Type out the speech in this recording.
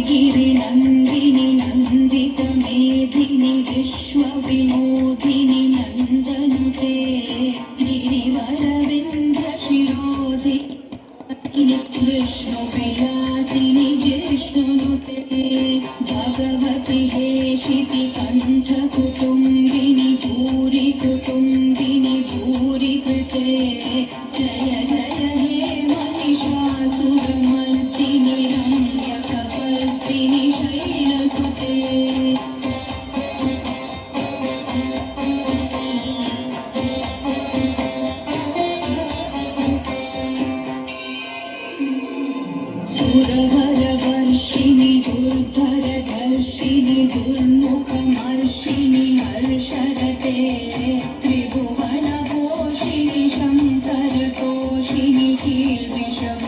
गिरिनन्दिनि नन्दितमेधिनि विश्वविनोदिनि नन्दनुते गिरिवरविन्ध्यशिरोधिनि विष्णुविलासिनि जिष्णुनुते भगवति हेशिति कण्ठकुटुम्बिनि भूरि कुटुम्बिनि भूरि कृते जय जय हे महिषासुरमर्दिनि रम्यकपर्दिनि शैलसुते सुरवरवर्षिणि दुर्धरधर्षिणि दुर्मुखमर्षिणि हर्षरते त्रिभुवनपोषिणि शङ्करतोषिणि कीर्मिषम्